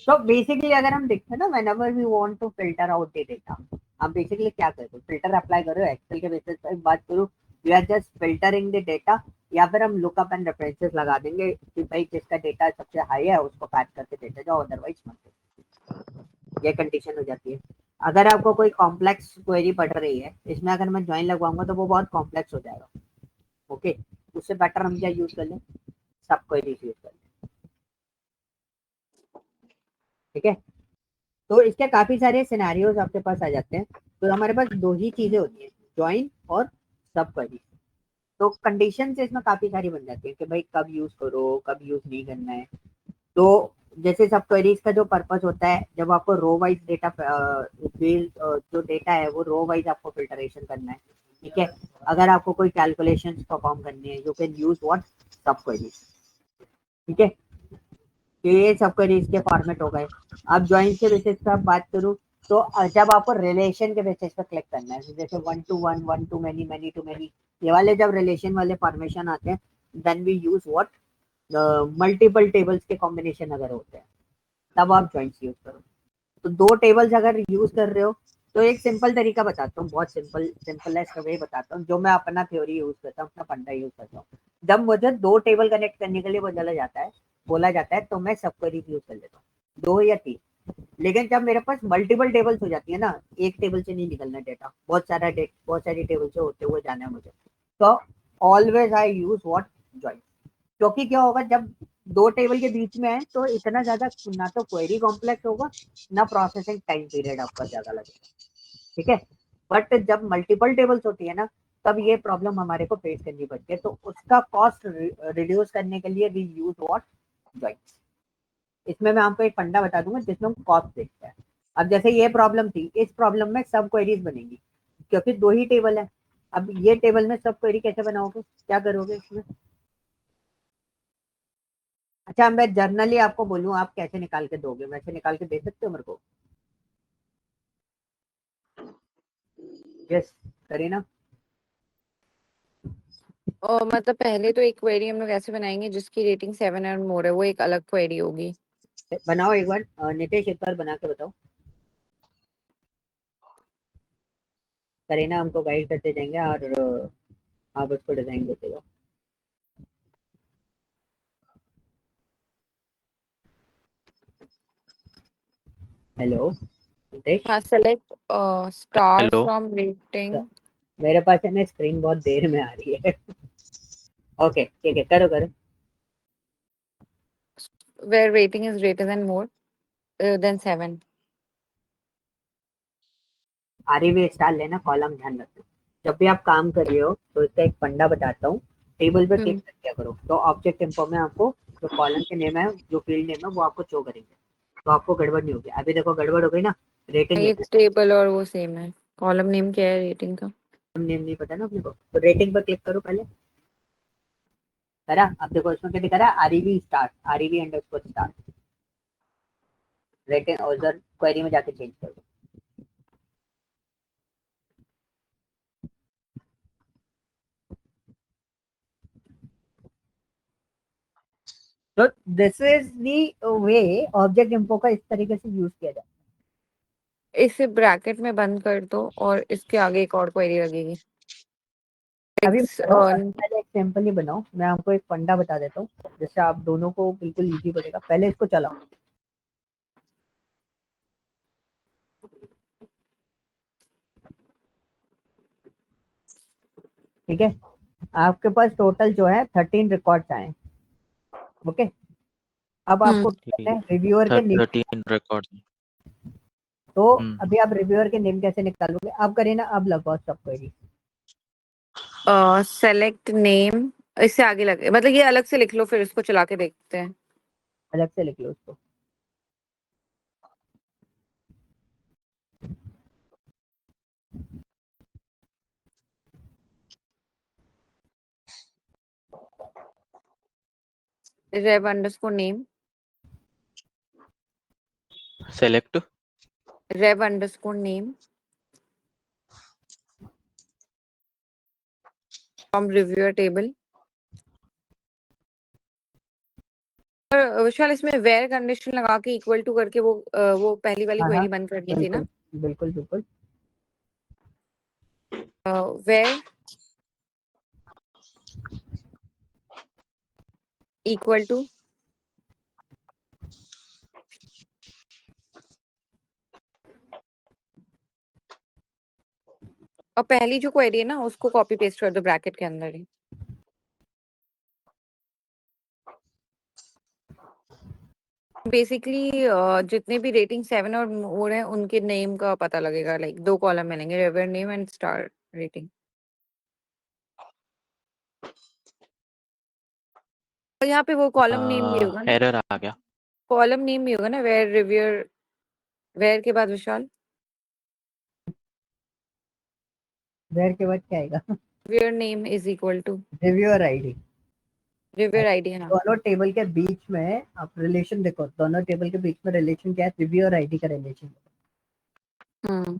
तो बेसिकली अगर हम देखते हैं ना, whenever we want to filter out the data, हम बेसिकली क्या करते हो, फिल्टर अप्लाई करो एक्सेल के बेसिस पर बात करूँ, we are just filtering the data, या फिर हम लुकअप एंड रेफरेंसेस लगा देंगे कि भाई जिसका डेटा सबसे हाई है उसको पैच करके देते जाओ, अदरवाइज मत। ये कंडीशन हो जाती है। अगर आपको कोई कॉम्प्लेक्स क्वेरी पड़ रही है, इसमें अगर मैं ज्वाइन लगवाऊंगा तो वो बहुत कॉम्प्लेक्स हो जाएगा। ओके, उससे बेटर हम क्या यूज कर लें, सब क्वेरीज यूज कर लें, ठीक है। तो इसके काफी सारे सिनेरियोज आपके पास आ जाते हैं। तो हमारे पास दो ही चीजें होती हैं, ज्वाइन और सब क्वेरी। तो कंडीशन से इसमें काफी सारी बन जाती है कि भाई कब यूज करो, कब यूज नहीं करना है। तो जैसे सब क्वेरीज का जो पर्पस होता है, जब आपको रो वाइज डेटा जो डेटा है वो रो वाइज आपको फिल्टरेशन करना है, ठीक है। अगर आपको कोई कैलकुलेशन परफॉर्म करनी है, यू कैन यूज व्हाट, सब क्वेरीज, ठीक है। तो ये सब क्वेरीज के फॉर्मेट हो गए। अब ज्वाइन के बेसिस पे आप बात करूँ, तो जब आपको रिलेशन के बेसिस पे क्लिक करना है, जैसे 1 to 1, 1 to many, many to many, ये वाले जब रिलेशन वाले फॉर्मेशन आते हैं, then we use what, multiple tables के कॉम्बिनेशन अगर होते हैं, तब आप ज्वाइंट्स यूज करो। तो दो टेबल्स अगर यूज कर रहे हो, तो एक सिंपल तरीका बताता हूँ, बहुत सिंपलेस्ट वे बताता हूँ, जो मैं अपना थ्योरी यूज करता हूँ, अपना फंडा यूज करता हूँ। जब मुझे दो टेबल कनेक्ट करने के लिए बोला जाता है तो मैं सब क्वेरीज यूज कर लेता हूँ, दो या तीन। लेकिन जब मेरे पास मल्टीपल टेबल्स हो जाती है ना, एक टेबल से नहीं निकलना डेटा, बहुत सारी टेबल से होते हुए जाना है मुझे, तो always I use what, join. क्योंकि क्या होगा, जब दो टेबल के बीच में है तो इतना ज्यादा ना तो क्वेरी कॉम्प्लेक्स होगा, ना प्रोसेसिंग टाइम पीरियड आपका ज्यादा लगेगा, ठीक है। बट जब मल्टीपल टेबल्स होती है ना, तब ये प्रॉब्लम हमारे को फेस करनी पड़ती है, तो उसका कॉस्ट रिड्यूस करने के लिए वी यूज व्हाट, ज्वाइंट्स। इसमें मैं आपको एक फंडा बता दूंगा जिसमें हम कॉस्ट देखते हैं। अब जैसे ये प्रॉब्लम थी, इस प्रॉब्लम में सब क्वेरीज बनेंगी, क्योंकि दो ही टेबल है। अब ये टेबल में सब क्वेरी कैसे बनाओगे, क्या करोगे इसमें? अच्छा, मैं जर्नली आपको बोलूं, आप कैसे निकाल के दोगे, वैसे निकाल के दे सकते हो मेरे को? यस, करीना? और मतलब पहले तो एक क्वेरी हम लोग ऐसे बनाएंगे जिसकी रेटिंग 7 और मोर है, वो एक अलग क्वेरी होगी। बनाओ एक बार, नितेश एक बार बना के बताओ। करीना हमको गाइड करते जाएंगे और आप उसको डिजाइन देते जाओ। हेलो नितेश? हाँ, select star hello from rating. मेरे पास है ना, स्क्रीन बहुत देर में आ रही है। ओके ठीक है, करो करो। Where rating is greater than more than 7। आर भी स्टार लेना, कॉलम ध्यान रखना। जब भी आप काम कर रहे हो तो इसका एक फंडा बताता हूँ। टेबल पे क्लिक कर दिया करो तो ऑब्जेक्ट इन्फो में आपको जो कॉलम के नेम है, जो फील्ड नेम है, वो आपको शो करेंगे, तो आपको गड़बड़ नहीं होगी। अभी देखो गड़बड़ हो गई ना, रेटिंग एक टेबल और वो सेम है। कॉलम नेम क्या है रेटिंग का? नेम नहीं पता ना अपने को, तो रेटिंग पर क्लिक करो पहले। करा? अब देखो इसमें क्या दिखा रहा है, आरईवी स्टार, आरईवी अंडरस्कोर स्टार। रेटिंग और उधर क्वेरी में जाके चेंज करो। तो this is the way object info का इस तरीके से यूज किया जाता इसे ब्रैकेट में बंद कर दो और इसके आगे एक और क्वेरी लगेगी। है। अभी It's, बताओ, पहले एक सैंपल ही बनाओ, मैं आपको एक फंडा बता देता हूँ जिससे आप दोनों को बिल्कुल इजी पड़ेगा। पहले इसको चलाओ, ठीक है? आपके पास टोटल जो है 13 रिकॉर्ड्स आए। ओके, अब आपको ठीक है रिव्यूअर के नेम। 13 रिकॉर्ड। तो अभी आप रिव्यूअर के नेम कैसे निकालोगे? आप करें ना, अब लगवाओ सब क्वेरी। सेलेक्ट नेम, इससे आगे लगे, मतलब ये अलग से लिख लो, फिर इसको चला के देखते हैं। अलग से लिख लो उसको। rev underscore name, select rev underscore name from reviewer table। और विशाल, इसमें वेयर कंडीशन लगा के इक्वल टू करके वो पहली वाली हाँ हाँ, क्वेरी बंद करनी थी ना। बिल्कुल बिल्कुल। वेयर इक्वल टू, और पहली जो क्वेरी है ना उसको कॉपी पेस्ट कर दो ब्रैकेट के अंदर ही। बेसिकली जितने भी रेटिंग 7 और मोर है उनके नेम का पता लगेगा, लाइक 2 कॉलम मिलेंगे, reviewer name and star rating. और यहाँ पे वो कॉलम नेम भी होगा ना, एरर आ गया। कॉलम नेम भी होगा ना, वेयर रिव्यूअर, वेयर के बाद विशाल वेयर के बाद क्या आएगा? Reviewer name is equal to reviewer ID. Reviewer ID है ना। दोनों टेबल के बीच में आप रिलेशन देखो, दोनों टेबल के बीच में रिलेशन क्या है? रिव्यूअर आईडी का रिलेशन। हम्म,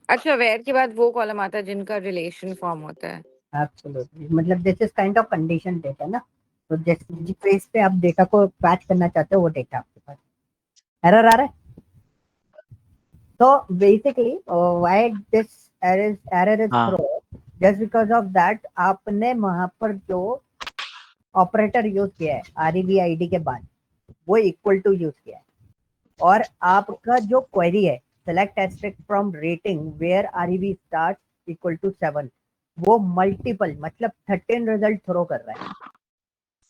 अच्छा, वेयर के बाद वो कॉलम आता है जिनका रिलेशन फॉर्म होता है। एब्सोल्युटली, मतलब this is kind of condition data ना। तो जिस बेस पे आप डेटा को पैच करना चाहते हो वो डेटा आपके पास। एरर आ रहा है? तो basically why this error is हाँ throw, just because of that आपने वहां पर जो ऑपरेटर यूज किया है आरईवी आईडी के बाद, वो इक्वल टू यूज किया है। और आपका जो क्वेरी है, select asterisk from rating where REV start equal to 7, वो मल्टीपल मतलब 13 रिजल्ट थ्रो कर रहा है।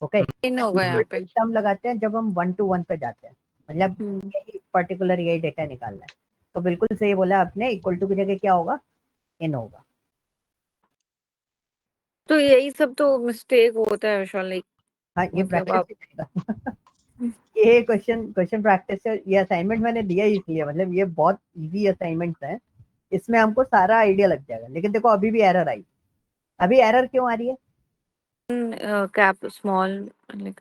ओके, इन होगा यहाँ पे। हम लगाते हैं जब हम 1 to 1 पे जाते हैं, मतलब हम्म, यही पर्टिकुलर यही डेटा निकालना है। तो बिल्कुल सही बोला आपने, इक्वल टू की जगह क्या होगा? इन होगा। तो यही सब तो मिस्टेक होता है विशाल, लाइक हाँ, ये मतलब प्रैक्टिस आप सीखेगा। ये क्वेश्चन प्रैक्टिस से, ये असाइनमेंट मैंने दिया ही इसलिए, मतलब ये बहुत इजी असाइनमेंट है, इसमें हमको सारा आइडिया लग जाएगा। लेकिन देखो अभी भी एरर आई। अभी एरर क्यों आ रही है? कैप स्मॉल, नहीं,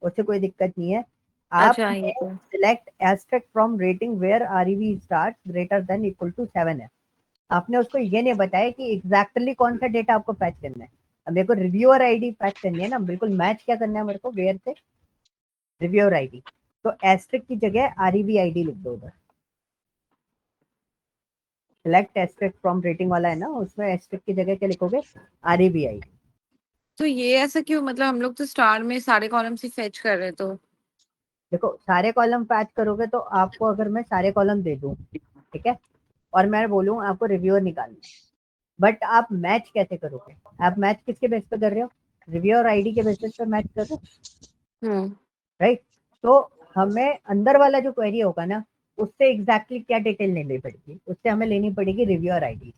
उससे कोई दिक्कत नहीं है। अच्छा आपने ये तो select asterisk from rating where REV start greater than equal to 7 है। आपने उसको ये नहीं बताया कि एग्जैक्टली कौन सा डेटा आपको पैच करना है। अब मेरे को रिव्यूअर आईडी पैच करनी है ना, बिल्कुल मैच क्या करना है मेरे को, वेयर से रिव्यूअर आईडी, तो एस्ट्रिक की जगह आरईवी आईडी लिख दो उधर। सिलेक्ट एस्ट्रिक फ्रॉम रेटिंग वाला है ना, उसमें एस्ट्रिक की जगह क्या लिखोगे, आरईवी आईडी। तो ये ऐसा क्यों, मतलब हम लोग तो स्टार में सारे कॉलम्स ही फेच कर रहे, तो देखो सारे कॉलम पैच करोगे तो आपको अगर मैं सारे कॉलम दे दूं, ठीक है, और मैं बोलूं आपको रिव्यूअर निकालना है, बट आप मैच कैसे करोगे? आप मैच किसके बेस पे कर रहे हो? रिव्यूअर आईडी के बेसिस पे मैच कर रहे हो, राइट? तो हमें अंदर वाला जो क्वेरी होगा ना, उससे एग्जैक्टली क्या डिटेल लेनी पड़ेगी, उससे हमें लेनी पड़ेगी रिव्यूअर आईडी।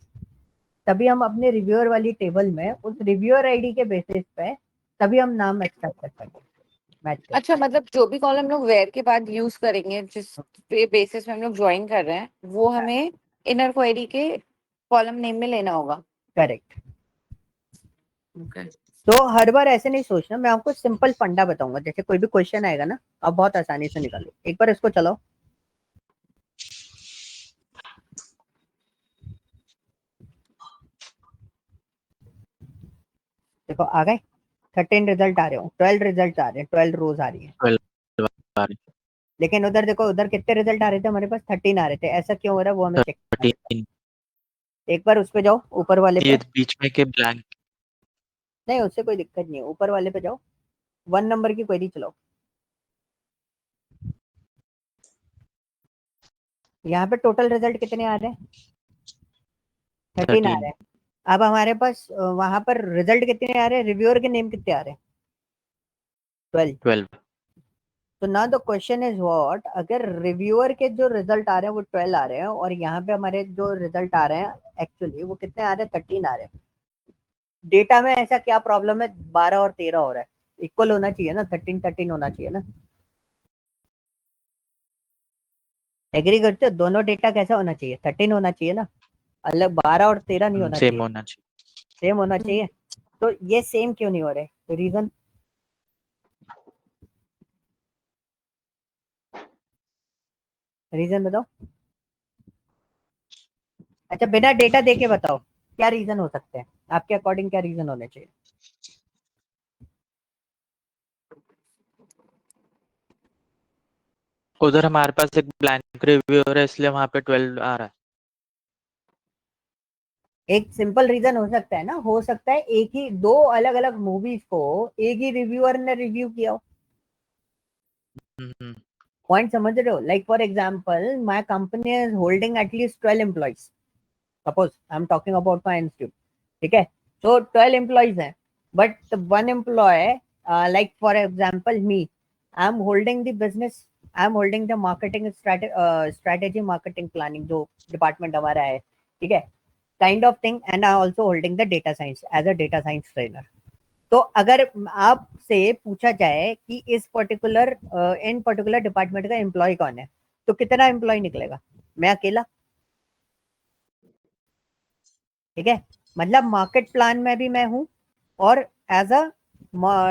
तभी हम अपने रिव्यूअर वाली टेबल में उस रिव्यूअर आईडी के बेसिस पे तभी हम नाम एक्सेप्ट कर पाएंगे, मैच कर। अच्छा, मतलब जो भी कॉलम लोग वेयर के बाद यूज करेंगे, जिस बेसिस में हम लोग ज्वाइन कर रहे हैं, वो हमें इनर क्वेरी के कॉलम नेम में लेना होगा। करेक्ट। ओके। तो हर बार ऐसे नहीं सोचना, मैं आपको सिंपल फंडा बताऊंगा, जैसे कोई भी क्वेश्चन आएगा ना, आप बहुत आसानी से निकालो। एक बार इसको चलाओ, देखो आ गए 13 रिजल्ट आ रहे हो, 12 रिजल्ट आ रहे हैं, 12 रोज आ रही है। 12 आ रही लेकिन उधर देखो, उधर कितने रिजल्ट आ रहे थे, हमारे पास 13 आ रहे थे। ऐसा क्यों हो रहा है वो हमें है, चेक करना पड़ेगा। 13 एक बार उस पे जाओ, ऊपर वाले ये पे। बीच में के ब्लैंक। नहीं उससे कोई दिक्कत नहीं है, ऊपर वाले पे जाओ, 1 नंबर की क्वेरी चलाओ। यहाँ पे टोटल रिजल्ट कितने आ रहे हैं, 13 आ रहे 13 हैं। अब हमारे पास वहां पर रिजल्ट कितने आ रहे हैं, रिव्यूअर के नेम कितने आ रहे हैं, 12। 12 तो ना द क्वेश्चन इज व्हाट, अगर रिव्यूअर के जो रिजल्ट आ रहे हैं वो 12 आ रहे हैं, और यहाँ पे हमारे जो रिजल्ट आ रहे हैं एक्चुअली वो कितने आ रहे हैं, 13 आ रहे हैं। डेटा में ऐसा क्या प्रॉब्लम है, 12 और 13 हो रहा है, इक्वल होना चाहिए ना, 13 13 होना चाहिए ना। एग्री करते हो? दोनों डेटा कैसा होना चाहिए, 13 होना चाहिए ना, अलग 12 और 13 नहीं होना सेम चाहिए, होना चाहिए। सेम होना चाहिए। तो ये सेम क्यों नहीं हो रहे, रीजन? रीजन बताओ। अच्छा बिना डेटा देके बताओ, क्या रीजन हो सकते हैं आपके अकॉर्डिंग, क्या रीजन होने चाहिए? उधर हमारे पास एक ब्लैंक रिव्यूअर है, इसलिए वहां पे 12 आ रहा है। एक सिंपल रीजन हो सकता है ना, हो सकता है एक ही दो अलग अलग मूवीज को एक ही रिव्यूअर ने रिव्यू किया हो। हम्म, पॉइंट समझ रहे हो? Like for example my company is holding at least 12 employees, suppose I am talking about my institute, ठीक है? तो 12 एम्प्लॉइज हैं, but one employ, like for example me, I am holding the business, I am holding the marketing strategy, marketing planning जो department हमारा है, ठीक है, kind of thing, and I also holding the data science as a data science trainer. तो अगर आपसे पूछा जाए कि इस पर्टिकुलर इन पर्टिकुलर डिपार्टमेंट का एम्प्लॉय कौन है, तो कितना एम्प्लॉय निकलेगा? मैं अकेला, ठीक है? मतलब मार्केट प्लान में भी मैं हूं, और as a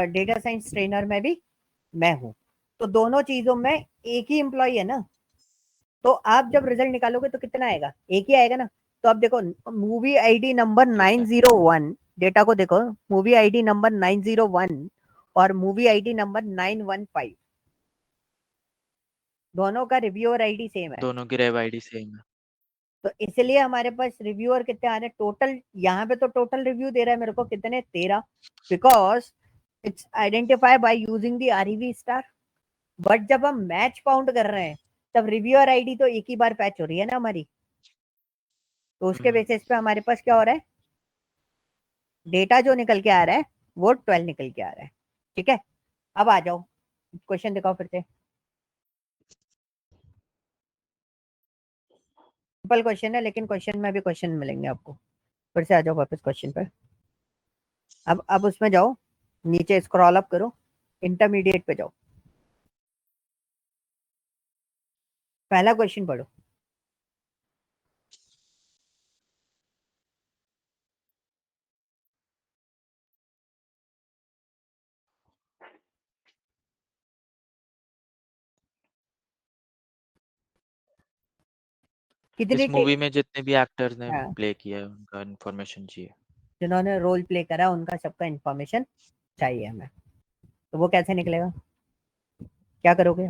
data science trainer में भी मैं हूं। तो दोनों चीजों में एक ही एम्प्लॉय है ना। तो आप जब रिजल्ट निकालोगे तो कितना आएगा, एक ही आएगा ना। तो अब देखो, मूवी आईडी नंबर 901, डेटा को देखो, मूवी आईडी नंबर 901 और मूवी आईडी नंबर 915, दोनों का रिव्यूअर आईडी सेम है। दोनों की रेव आईडी सेम है। तो इसलिए हमारे पास रिव्यूअर कितने आ रहे हैं टोटल, यहाँ पे तो टोटल रिव्यू दे रहा है मेरे को कितने, 13, because it's identify by using the REV star. But जब हम मैच काउंट कर रहे हैं तब रिव्यूअर आईडी तो एक ही बार पैच हो रही है ना हमारी, तो उसके बेसिस पे हमारे पास क्या हो रहा है, डेटा जो निकल के आ रहा है वो 12 निकल के आ रहा है, ठीक है? अब आ जाओ, क्वेश्चन दिखाओ फिर से। सिंपल क्वेश्चन है, लेकिन क्वेश्चन में भी क्वेश्चन मिलेंगे आपको। फिर से आ जाओ वापस क्वेश्चन पर। अब उसमें जाओ, नीचे स्क्रॉल अप करो, इंटरमीडिएट पे जाओ, पहला क्वेश्चन पढ़ो। कितनी इस मूवी में जितने भी एक्टर्स ने हाँ, प्ले किया है उनका इन्फॉर्मेशन चाहिए। जिन्होंने रोल प्ले करा उनका सबका इन्फॉर्मेशन चाहिए हमें। तो वो कैसे निकलेगा, क्या करोगे?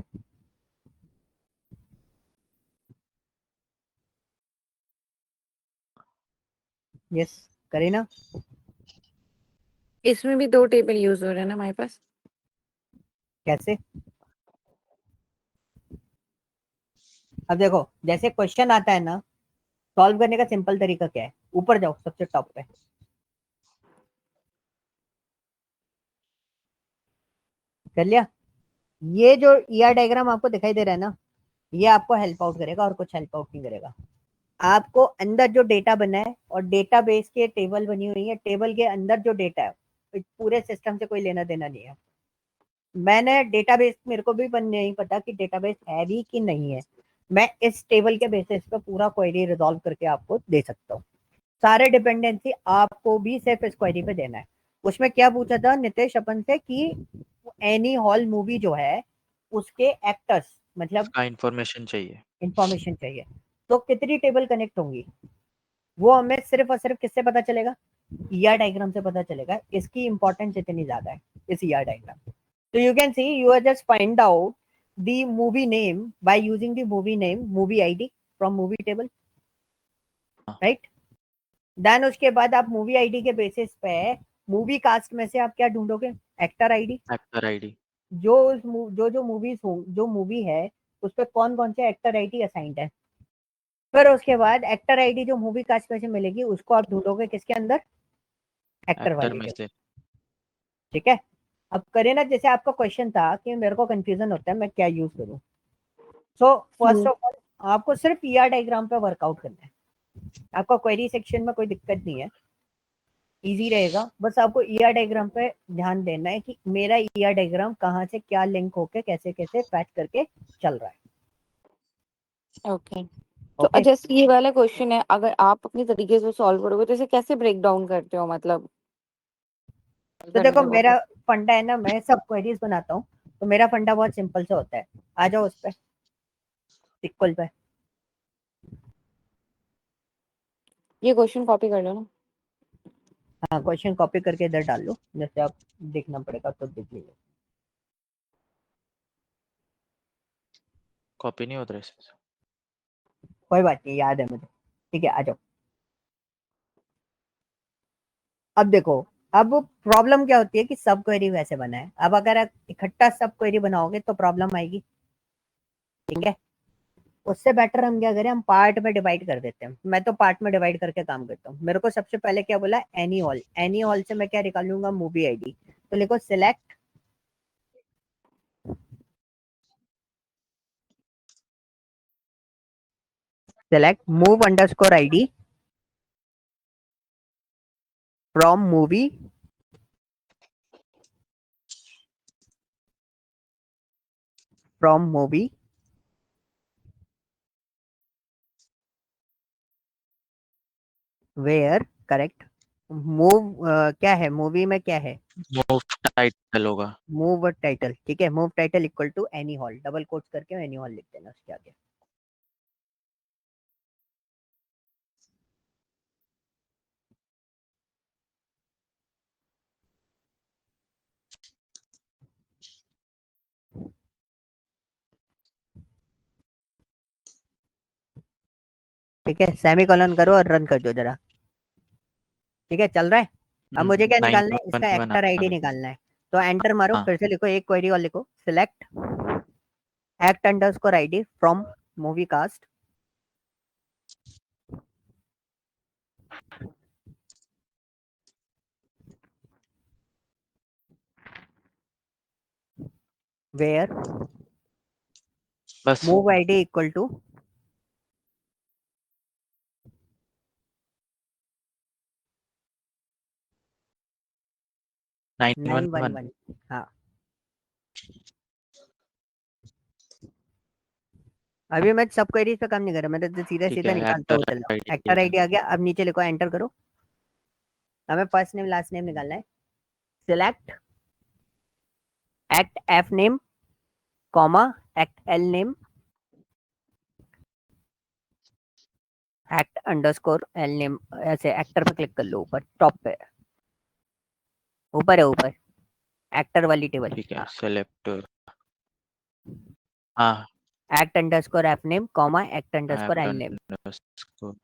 यस, करे ना? इसमें भी 2 टेबल यूज हो रहे हैं ना हमारे पास। कैसे? अब देखो, जैसे क्वेश्चन आता है ना, सॉल्व करने का सिंपल तरीका क्या है? ऊपर जाओ सबसे टॉप पे, कर लिया? ये जो ईआर डायग्राम आपको दिखाई दे रहा है ना, ये आपको हेल्प आउट करेगा और कुछ हेल्प आउट नहीं करेगा। आपको अंदर जो डेटा बना है और डेटाबेस के टेबल बनी हुई है, टेबल के अंदर जो डेटा है पूरे सिस्टम से कोई लेना देना नहीं है। मैंने डेटाबेस, मेरे को भी नहीं पता कि डेटाबेस है भी कि नहीं है। मैं इस टेबल के बेसिस पे पूरा क्वेरी रिजॉल्व करके आपको दे सकता हूँ। सारे डिपेंडेंसी आपको भी सिर्फ इस क्वेरी पे देना है। उसमें क्या पूछा था नितेश अपन से कि एनी हॉल मूवी जो है उसके एक्टर्स मतलब उसका इन्फॉर्मेशन चाहिए। इंफॉर्मेशन चाहिए। तो कितनी टेबल कनेक्ट होंगी वो हमें सिर्फ और सिर्फ किससे पता चलेगा? ईआर डायग्राम से पता चलेगा। इसकी इंपॉर्टेंस इतनी ज्यादा है इस ईआर डायग्राम। तो you can see, you are just find out the movie name by using the movie name, movie ID from movie table, right? Then उसके बाद आप मूवी आईडी के बेसिस पे मूवी कास्ट में से आप क्या ढूंढोगे? Actor ID. Actor ID. जो जो मूवीज हो, जो मूवी है उस पर कौन कौन से एक्टर आईडी असाइंड है। फिर उसके बाद एक्टर आईडी जो मूवी कास्ट में से मिलेगी उसको आप ढूंढोगे किसके अंदर? एक्टर एक्टर वाले में के। से। ठीक है। अब करें ना, जैसे आपका क्वेश्चन था कि मेरे को कंफ्यूजन होता है मैं क्या यूज करूं। सो फर्स्ट ऑफ ऑल आपको सिर्फ ईआर डायग्राम पे वर्कआउट करना है। आपका क्वेरी सेक्शन में कोई दिक्कत नहीं है, इजी रहेगा। बस आपको ईआर डायग्राम पे ध्यान देना है कि मेरा ईआर डायग्राम कहाँ से क्या लिंक होके कैसे कैसे पैच करके चल रहा है। ओके। तो ओके, जैसे ये वाला क्वेश्चन है, अगर आप अपनी तरीके से सॉल्व करोगे तो इसे कैसे ब्रेक डाउन करते हो, मतलब तो करने देखो के बाद? मेरा फंडा है ना, मैं सब क्वेरीज बनाता हूँ तो मेरा फंडा बहुत सिंपल से होता है। आ जाओ उस पर, इक्वल पे। ये क्वेश्चन कॉपी कर लो ना। हाँ, क्वेश्चन कॉपी करके इधर डाल लो, जैसे आप देखना पड़ेगा तो देख लीजिए। कॉपी नहीं होता इसमें से। कोई बात नहीं, याद है मुझे। ठीक है, आ जाओ। अब देखो, अब प्रॉब्लम क्या होती है कि सब क्वेरी वैसे बना है। अब अगर आप इकट्ठा सब क्वेरी बनाओगे तो प्रॉब्लम आएगी। ठीक है, उससे बेटर हम क्या करें, हम पार्ट में डिवाइड कर देते हैं। मैं तो पार्ट में डिवाइड करके काम करता हूँ। मेरे को सबसे पहले क्या बोला, एनी हॉल। एनी हॉल से मैं क्या निकालूंगा? Movie ID. तो लिखो select select move underscore id from movie where correct move क्या है मूवी में, क्या है? मूव टाइटल होगा। Move title. ठीक है, move title equal to Annie Hall, double quotes करके एनी हॉल लिख देना उसके आगे। ठीक है, सेमी कॉलन करो और रन कर दो जरा। ठीक है, चल रहा है। अब मुझे क्या निकालना है? इसका 911 एक्टर आ आईडी गई। निकालना है। तो एंटर मारो, हाँ। फिर से लिखो एक क्वेरी और लिखो, select act underscore ID from movie cast where बस। Move ID equal to 911। 911। हाँ, अभी मैं सब क्वेरीज पे काम नहीं कर रहा, मैं तो सीधा ठीक सीधा है, निकालता हूँ। एक्टर चलो, आईडी एक्टर है। आईडी आ गया। अब नीचे लिखो, एंटर करो। हमें फर्स्ट नेम लास्ट नेम निकालना है। Select act F name comma act L name act underscore L name, ऐसे एक्टर पे क्लिक कर लो, ऊपर टॉप पे ऊपर है, ऊपर एक्टर वाली टेबल। ठीक है, सेलेक्ट। हाँ, act underscore F name comma act underscore L name. underscore।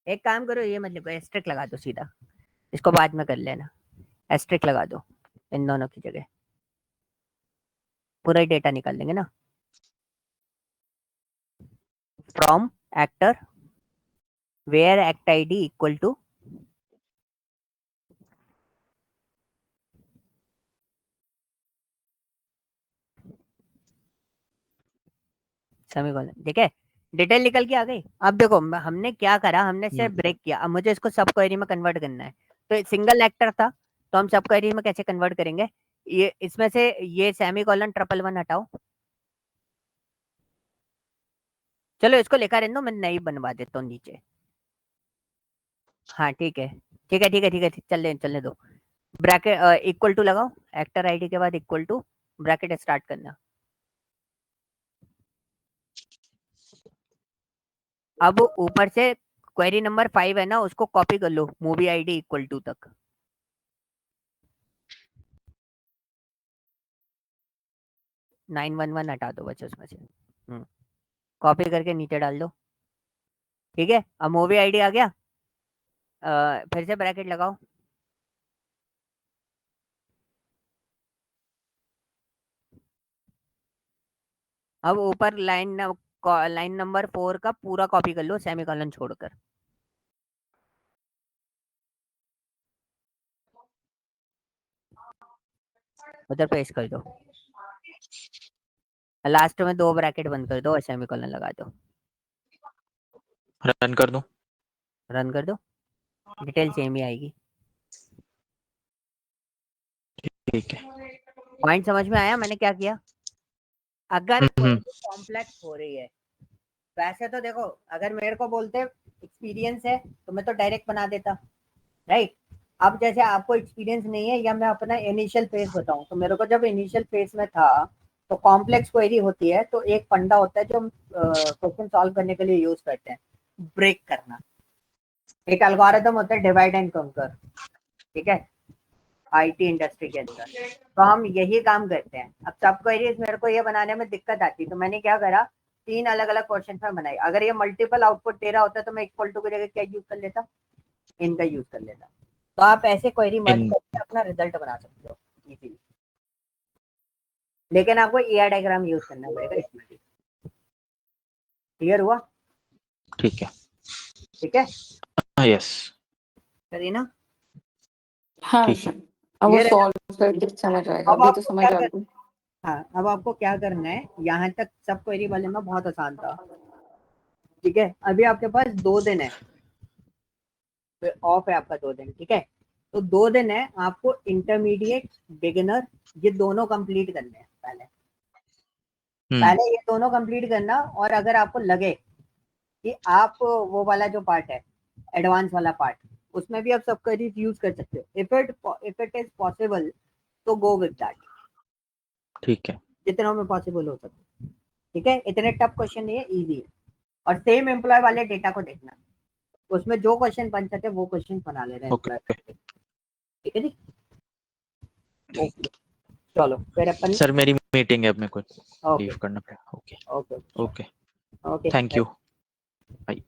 एक काम करो, ये मतलब एस्ट्रिक लगा दो सीधा, इसको बाद में कर लेना, एस्ट्रिक लगा दो इन दोनों की जगह, पूरा डेटा निकाल देंगे ना। From actor where act ID equal to semicolon, ठीक है। डिटेल निकल के आ गई। अब देखो हमने क्या करा, हमने सिर्फ ब्रेक किया, अब मुझे इसको सब क्वेरी में कन्वर्ट करना है। तो सिंगल एक्टर था, तो हम सब क्वेरी में कैसे कन्वर्ट करेंगे, ये इसमें से ये सेमीकोलन ट्रिपल वन हटाओ, चलो इसको लेकर रहने दो, मैं नई बनवा देता हूँ नीचे। हाँ ठीक है, ठीक है, ठीक है, ठीक है, चलने दो। ब्रैकेट इक्वल टू लगाओ, एक्टर आईडी के बाद इक्वल टू, ब्रैकेट स्टार्ट करना। अब ऊपर से क्वेरी नंबर 5 है ना, उसको कॉपी कर लो मूवी आईडी इक्वल टू तक। नाइन वन वन हटा दो बच्चे उसमें से, कॉपी करके नीचे डाल दो, ठीक है। अब मूवी आईडी आ गया, फिर से ब्रैकेट लगाओ, अब ऊपर लाइन नंबर 4 का पूरा कॉपी कर लो सेमीकोलन छोड़कर। उधर पेस्ट कर दो, लास्ट में 2 ब्रैकेट बंद कर दो और सेमीकोलन लगा दो, रन कर दूं? रन कर दो, डिटेल सेम ही आएगी। ठीक है। पॉइंट समझ में आया मैंने क्या किया? अगर कोई कॉम्प्लेक्स हो रही है, वैसे तो देखो अगर मेरे को बोलते एक्सपीरियंस है तो मैं तो डायरेक्ट बना देता, राइट। अब जैसे आपको एक्सपीरियंस नहीं है, या मैं अपना इनिशियल फेज बताऊं, तो मेरे को जब इनिशियल फेज में था तो कॉम्प्लेक्स क्वेरी होती है, तो एक फंडा होता है जो हम क्वेश्चन सॉल्व करने के लिए यूज करते हैं, ब्रेक करना। एक एल्गोरिथम होता है डिवाइड एंड कंकर, ठीक है, आईटी इंडस्ट्री के अंदर। तो हम यही काम करते हैं। अब सब क्वेरीज मेरे को ये बनाने में दिक्कत आती, तो मैंने क्या करा, 3 अलग अलग क्वेश्चन में बनाई। अगर ये मल्टीपल आउटपुट दे रहा होता तो मैं इक्वल टू की जगह क्या यूज कर लेता, इनका यूज कर लेता। तो आप ऐसे क्वेरी मर्ज करके अपना रिजल्ट बना सकते हो इजीली, लेकिन आपको एआर डायग्राम यूज करना पड़ेगा इसमें भी। क्लियर हुआ? ठीक है। ठीक है, यस, करिए ना। हाँ ठीक है। अब वो क्लियर है? सॉल्व करके समझ आएगा, अब अभी तो आपको समझ क्या आ कर, गया। हाँ अब आपको क्या करना है, यहाँ तक सब क्वेरी वाले में बहुत आसान था, ठीक है। अभी आपके पास 2 दिन है, ऑफ है आपका 2 दिन, ठीक है। तो 2 दिन है, आपको इंटरमीडिएट, बिगिनर, ये दोनों कंप्लीट करने हैं पहले ये दोनों कंप्लीट करना। और अगर आपको लगे कि आप वो वाला जो पार्ट है, एडवांस वाला पार्ट, उसमें भी आप सब क्वेरीज यूज कर सकते हो, इफ इट इज पॉसिबल, तो गो विद दैट। ठीक है। जितना में पॉसिबल हो सके, ठीक है। इतने टफ क्वेश्चन नहीं है, इजी है। और सेम एम्प्लॉय वाले डेटा को देखना, उसमें जो क्वेश्चन बन सके वो क्वेश्चन बना ले रहे हैं एम्प्लॉय, ठीक है जी। ओके, चलो फिर अपन, सर मेरी मीटिंग है, अब मेरे को ओके लीव करना पड़ेगा। Okay okay okay, okay, thank you, bye.